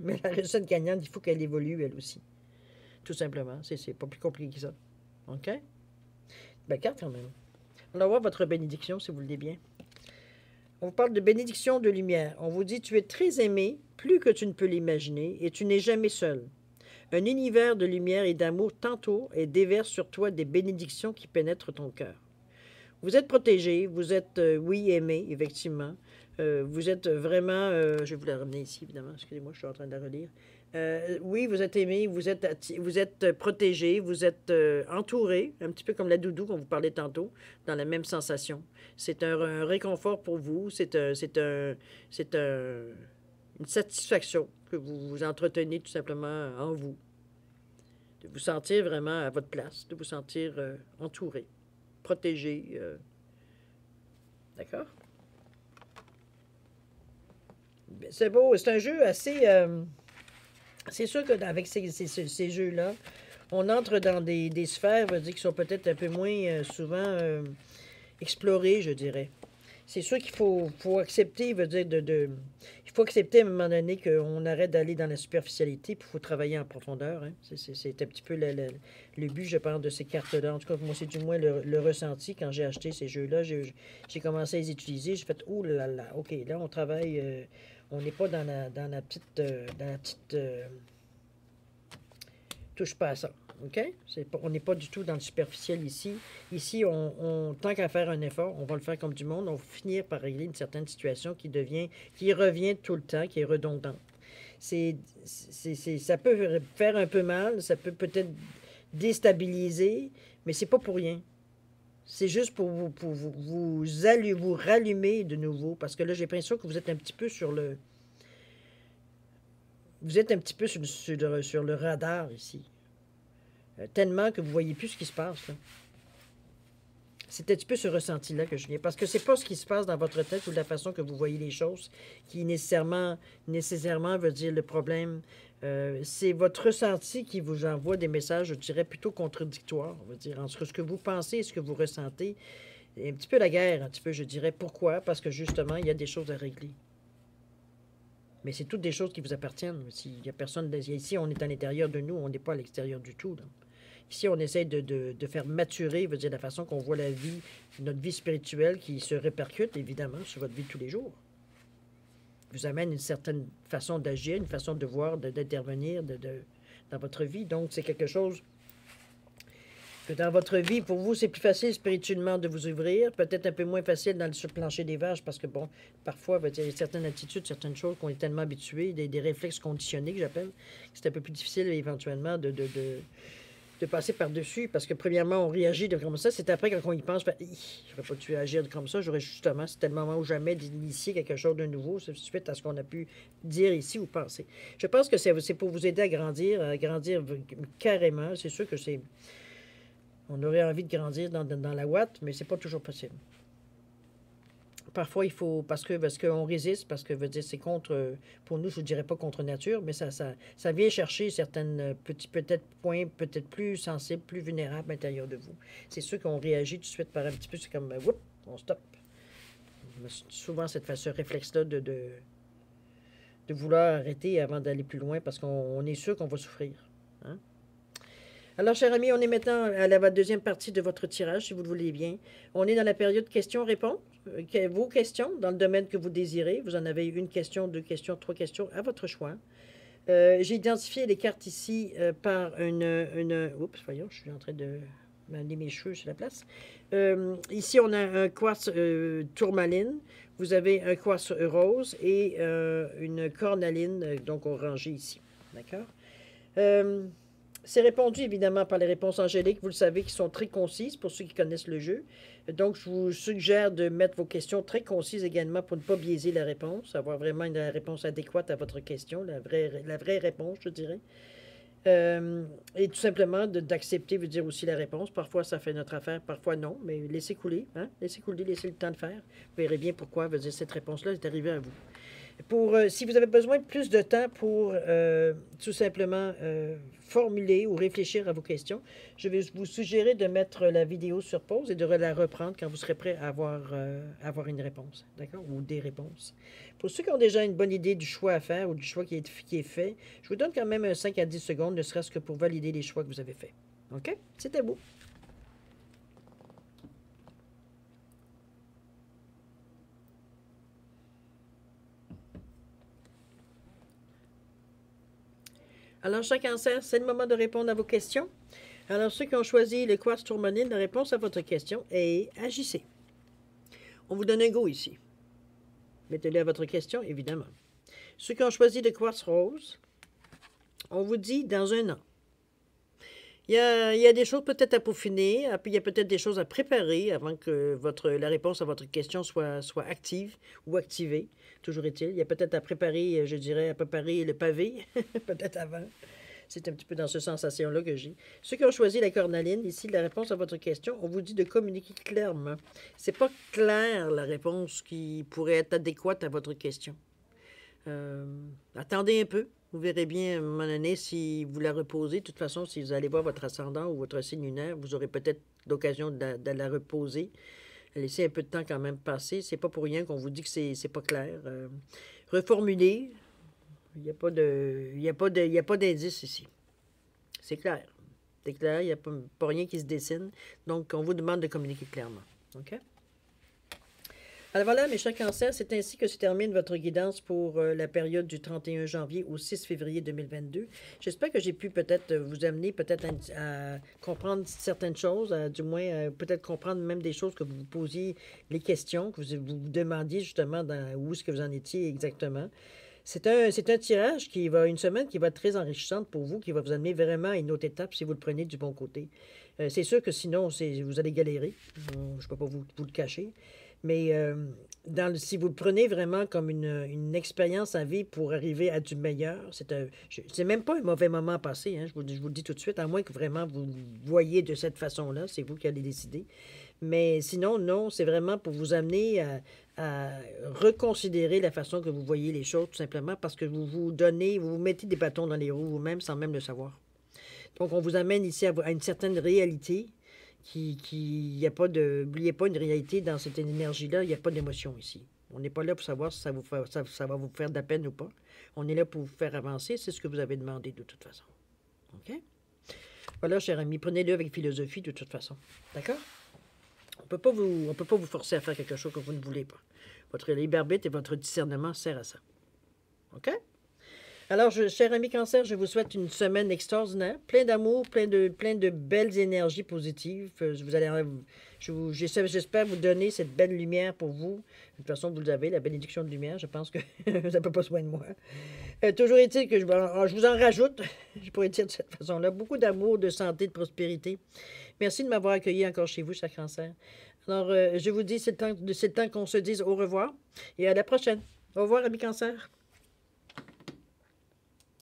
mais la recette gagnante, il faut qu'elle évolue elle aussi. Tout simplement. C'est pas plus compliqué que ça. OK? Belle carte quand même. On va voir votre bénédiction, si vous le voulez bien. On vous parle de bénédiction de lumière. On vous dit, tu es très aimé, plus que tu ne peux l'imaginer, et tu n'es jamais seul. Un univers de lumière et d'amour t'entoure et déverse sur toi des bénédictions qui pénètrent ton cœur. Vous êtes protégé, vous êtes, oui, aimé, effectivement. Vous êtes vraiment... je vais vous la ramener ici, évidemment. Excusez-moi, je suis en train de la relire. Oui, vous êtes aimé, vous êtes protégé, vous êtes entouré, un petit peu comme la doudou qu'on vous parlait tantôt, dans la même sensation. C'est un réconfort pour vous, c'est une satisfaction que vous entretenez tout simplement en vous. De vous sentir vraiment à votre place, de vous sentir entouré, protégé. D'accord? C'est beau, c'est un jeu assez... c'est sûr qu'avec ces jeux-là, on entre dans des sphères, dire, qui sont peut-être un peu moins souvent explorées, je dirais. C'est sûr qu'il faut accepter, veut dire, il faut accepter à un moment donné qu'on arrête d'aller dans la superficialité, puis il faut travailler en profondeur. Hein. C'est un petit peu le but, je pense, de ces cartes-là. En tout cas, moi, c'est du moins le ressenti quand j'ai acheté ces jeux-là. J'ai commencé à les utiliser, j'ai fait « Oh là là, OK, là, on travaille... on n'est pas dans la petite... touche pas à ça. OK? On n'est pas du tout dans le superficiel ici. Ici, tant qu'à faire un effort, on va le faire comme du monde. On va finir par régler une certaine situation qui revient tout le temps, qui est redondante. Ça peut faire un peu mal, ça peut peut-être déstabiliser, mais c'est pas pour rien. C'est juste pour vous rallumer de nouveau, parce que là, j'ai l'impression que vous êtes un petit peu sur le... Vous êtes un petit peu sur le radar ici. Tellement que vous voyez plus ce qui se passe. Là. C'est un petit peu ce ressenti-là que je viens. Parce que c'est pas ce qui se passe dans votre tête ou la façon que vous voyez les choses qui nécessairement veut dire le problème. C'est votre ressenti qui vous envoie des messages, je dirais, plutôt contradictoires. On va dire, entre ce que vous pensez et ce que vous ressentez. Et un petit peu la guerre, un petit peu, je dirais. Pourquoi? Parce que justement, il y a des choses à régler. Mais c'est toutes des choses qui vous appartiennent. Il y a personne... Ici, on est à l'intérieur de nous, on n'est pas à l'extérieur du tout. Là. Ici, on essaie de faire maturer, veut dire, la façon qu'on voit la vie, notre vie spirituelle qui se répercute, évidemment, sur votre vie de tous les jours. vous amène une certaine façon d'agir, une façon de voir, d'intervenir dans votre vie. Donc, c'est quelque chose que dans votre vie, pour vous, c'est plus facile spirituellement de vous ouvrir, peut-être un peu moins facile dans le plancher des vaches, parce que, bon, parfois, il y a certaines attitudes, certaines choses qu'on est tellement habitués, des réflexes conditionnés, que j'appelle, c'est un peu plus difficile, éventuellement, de passer par-dessus, parce que, premièrement, on réagit de comme ça, c'est après, quand on y pense, je n'aurais pas dû agir comme ça, j'aurais justement, c'était le moment ou jamais d'initier quelque chose de nouveau, suite à ce qu'on a pu dire ici ou penser. Je pense que c'est pour vous aider à grandir carrément, c'est sûr que c'est... On aurait envie de grandir dans la ouate, mais c'est pas toujours possible. Parfois, il faut, parce qu'on résiste, parce que veut dire c'est contre, pour nous, je ne dirais pas contre nature, mais ça vient chercher certains petits peut-être points, peut-être plus sensibles, plus vulnérables à l'intérieur de vous. C'est sûr qu'on réagit tout de suite par un petit peu, c'est comme, whoop, on stoppe. Souvent, ce réflexe-là de vouloir arrêter avant d'aller plus loin, parce qu'on est sûr qu'on va souffrir. Hein? Alors, chers amis, on est maintenant à la deuxième partie de votre tirage, si vous le voulez bien. On est dans la période questions-réponses. Vos questions, dans le domaine que vous désirez. Vous en avez une question, deux questions, trois questions, à votre choix. J'ai identifié les cartes ici par Oups, voyons, je suis en train de m'amener mes cheveux sur la place. Ici, on a un quartz tourmaline. Vous avez un quartz rose et une cornaline, donc orangée ici. D'accord? C'est répondu évidemment par les réponses angéliques, vous le savez, qui sont très concises pour ceux qui connaissent le jeu. Donc, je vous suggère de mettre vos questions très concises également pour ne pas biaiser la réponse, avoir vraiment une réponse adéquate à votre question, la vraie réponse, je dirais. Et tout simplement d'accepter veut dire aussi la réponse. Parfois, ça fait notre affaire, parfois non, mais laissez couler, hein? Laissez couler, laissez le temps de faire. Vous verrez bien pourquoi veut dire cette réponse-là est arrivée à vous. Si vous avez besoin de plus de temps pour tout simplement formuler ou réfléchir à vos questions, je vais vous suggérer de mettre la vidéo sur pause et de la reprendre quand vous serez prêt à avoir une réponse, d'accord? Ou des réponses. Pour ceux qui ont déjà une bonne idée du choix à faire ou du choix qui est fait, je vous donne quand même 5 à 10 secondes, ne serait-ce que pour valider les choix que vous avez faits. OK? C'était beau. Alors, chaque cancer, c'est le moment de répondre à vos questions. Alors, ceux qui ont choisi le quartz tourmaline, la réponse à votre question est agissez. On vous donne un go ici. Mettez-le à votre question, évidemment. Ceux qui ont choisi le quartz rose, on vous dit dans un an. Il y a des choses peut-être à peaufiner, puis il y a peut-être des choses à préparer avant que la réponse à votre question soit active ou activée. Toujours est-il. Il y a peut-être à préparer, je dirais, à préparer le pavé, peut-être avant. C'est un petit peu dans ce sensation-là que j'ai. Ceux qui ont choisi la cornaline, ici, la réponse à votre question, on vous dit de communiquer clairement. C'est pas clair, la réponse qui pourrait être adéquate à votre question. Attendez un peu. Vous verrez bien à un moment donné si vous la reposez. De toute façon, si vous allez voir votre ascendant ou votre signe lunaire, vous aurez peut-être l'occasion de la reposer. Laissez un peu de temps quand même passer. C'est pas pour rien qu'on vous dit que c'est pas clair. Reformulez. Il n'y a pas d'indice ici. C'est clair. C'est clair, il n'y a pas rien qui se dessine. Donc, on vous demande de communiquer clairement. OK? Alors voilà, mes chers cancers, c'est ainsi que se termine votre guidance pour la période du 31 janvier au 6 février 2022. J'espère que j'ai pu peut-être vous amener peut-être à comprendre certaines choses, du moins peut-être comprendre même des choses que vous vous posiez les questions, que vous demandiez justement où est-ce que vous en étiez exactement. C'est un tirage une semaine qui va être très enrichissante pour vous, qui va vous amener vraiment à une autre étape si vous le prenez du bon côté. C'est sûr que sinon, vous allez galérer. Je ne peux pas vous le cacher. Mais si vous le prenez vraiment comme une expérience à vivre pour arriver à du meilleur, c'est même pas un mauvais moment à passer, hein, je vous le dis tout de suite, à moins que vraiment vous voyez de cette façon-là, c'est vous qui allez décider. Mais sinon, non, c'est vraiment pour vous amener à reconsidérer la façon que vous voyez les choses, tout simplement parce que vous vous mettez des bâtons dans les roues vous-même sans même le savoir. Donc, on vous amène ici à une certaine réalité. N'oubliez pas une réalité dans cette énergie-là, il n'y a pas d'émotion ici. On n'est pas là pour savoir si ça va vous faire de la peine ou pas. On est là pour vous faire avancer, c'est ce que vous avez demandé de toute façon. OK? Voilà, cher ami, prenez-le avec philosophie de toute façon. D'accord? On peut pas vous forcer à faire quelque chose que vous ne voulez pas. Votre libre arbitre et votre discernement sert à ça. OK? Alors, cher ami Cancer, je vous souhaite une semaine extraordinaire, plein d'amour, plein de belles énergies positives. Vous allez, j'espère vous donner cette belle lumière pour vous. De toute façon, vous l'avez, la bénédiction de lumière. Je pense que ça ne peut pas soin de moi. Toujours est-il que je vous en rajoute, je pourrais dire de cette façon-là, beaucoup d'amour, de santé, de prospérité. Merci de m'avoir accueilli encore chez vous, cher Cancer. Alors, je vous dis, c'est le temps qu'on se dise au revoir et à la prochaine. Au revoir, ami Cancer.